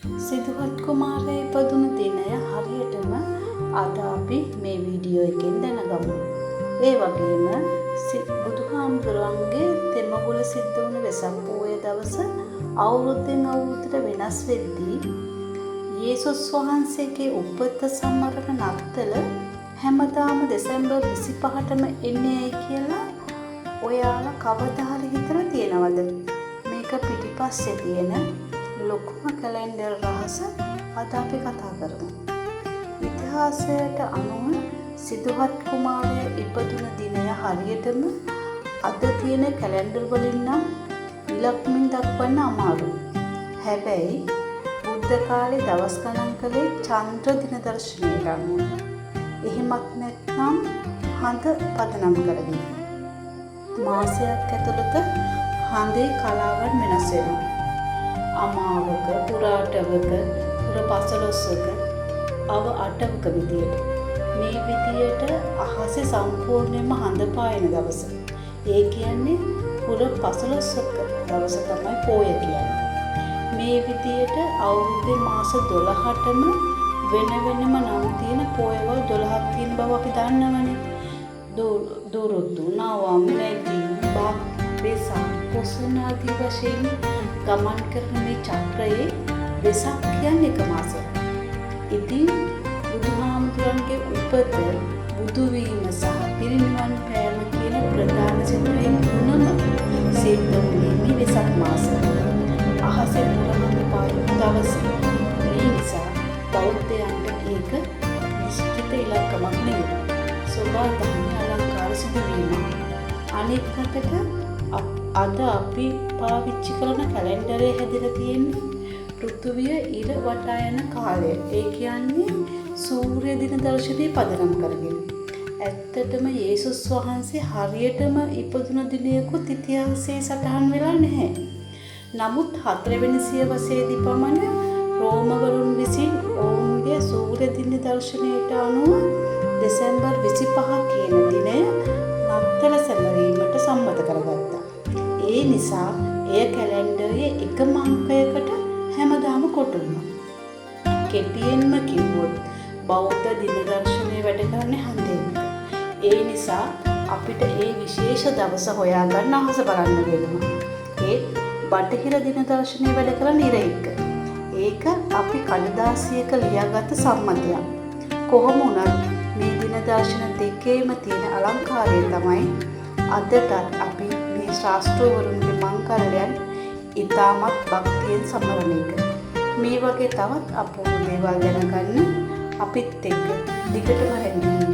සිදුහත් කුමාරයා ඉපදුණු දිනය හරියටම අද අපි මේ වීඩියෝ එකෙන් දැනගමු. ඒ වගේම බුදුහාමුදුරන්ගේ තෙමගුල සිද්ධ වුණ වෙසක් පෝය දවස අවුරුද්දෙන් අවුරුද්දට වෙනස් වෙද්දී යේසුස් වහන්සේගේ උපත සමරන නත්තල හැමදාම දෙසැම්බර් 25ටම එන්නේ කියලා ඔයාලා කවදා හරි හිතලා තියෙනවද? මේක පිටිපස්සේ තියෙන ලොකුම කැලෙන්ඩර් රහස අද අපි කතා කරමු. ඉතිහාසයට අනුව සිදුහත් කුමාරයා ඉපදුන දිනය හරියටම අද තියෙන කැලෙන්ඩර් වලින් නම් ඉලක්කමින් දක්වන්න අමාරුයි. හැබැයි බුද්ධ කාලේ දවස් ගණන් කළේ චන්ද්‍ර දින දර්ශනයට අනුව. එහෙමත් නැත්නම් හඳ පදනම් කරගෙන. මාසයක් ඇතුළත හඳේ කලාවන් වෙනස් වෙනවා. අමාවක, පුරාටවක, පුර 15ක, අව 8ක විදියට. මේ විදියට අහසේ සම්පූර්ණයෙන්ම හඳ පායන දවස. ඒ කියන්නේ පුර 15ක දවස තමයි පෝය කියන්නේ. මේ විදියට අවුරුද්දේ මාස 12ටම වෙන වෙනම නම් තියෙන පෝයවල් 12ක් තියෙන බව අපි දන්නවනේ. දුරුතු, නවම්, නැති, බක්, වෙසක්, පොසොන ආදී වශයෙන් ගමන් කරන මේ චක්‍රයේ වෙසක් කියන්නේ එක මාසයක්. ඉතින් බුදුහාමුදුරන්ගේ උපත, බුදු වීම සහ පිරිනිවන් පෑම කියන ප්‍රධාන සිදුවීම් තුනම සිද්ධ වුණේ මේ වෙසක් මාසයේ. අහසේ පුරහඳ පායන දවස. ඒ නිසා බෞද්ධයන්ට ඒක නිශ්චිත ඉලක්කමක් නෙවෙයි. සෝභාදහන අලංකාර සිදුවීමක්. අනෙක් අතට අද අපි පාවිච්චි කරන කැලෙන්ඩරේ හැදිලා තියෙන්නේ පෘථුවිය ඉර වටා යන කාලය. ඒ කියන්නේ සූර්ය දින දර්ශනය පදනම් කරගෙන. ඇත්තටම යේසුස් වහන්සේ හරියටම ඉපදුන දිනයකුත් ඉතිහාසයේ සටහන් වෙලා නැහැ. නමුත් 4 වෙනි සියවසේදී පමණ රෝමවරුන් විසින් ඔවුන්ගේ සූර්ය දින දර්ශනයට අනුව දෙසැම්බර් 25 කියන දිනය නත්තල සැමරීමට සම්මත කරගත්තා. ඒ නිසා එය කැලෙන්ඩරයේ එකම අංකයකට හැමදාම කොටුනවා. කෙටියෙන්ම කිව්වොත් බෞද්ධ දින දර්ශනය වැඩ කරන්නේ හඳෙන්. ඒ නිසා අපිට ඒ විශේෂ දවස හොයාගන්න අහස බලන්න වෙනවා. ඒත් බටහිර දින දර්ශනය වැඩ කරන ඉර එක. ඒක අපි කඩදාසියක ලියාගත්ත සම්මතයක්. කොහොම වුණත් මේ දින දර්ශන දෙකේම තියෙන අලංකාරය තමයි අදටත් අපි මේ ශාස්ත්‍රවරුන්ගේ මංකල්‍යයන් ඉතාමත් භක්තියෙන් සමරන එක. මේ වගේ තවත් අපූර්ව දේවල් දැනගන්න අපිත් එක්ක දිගටම රැඳී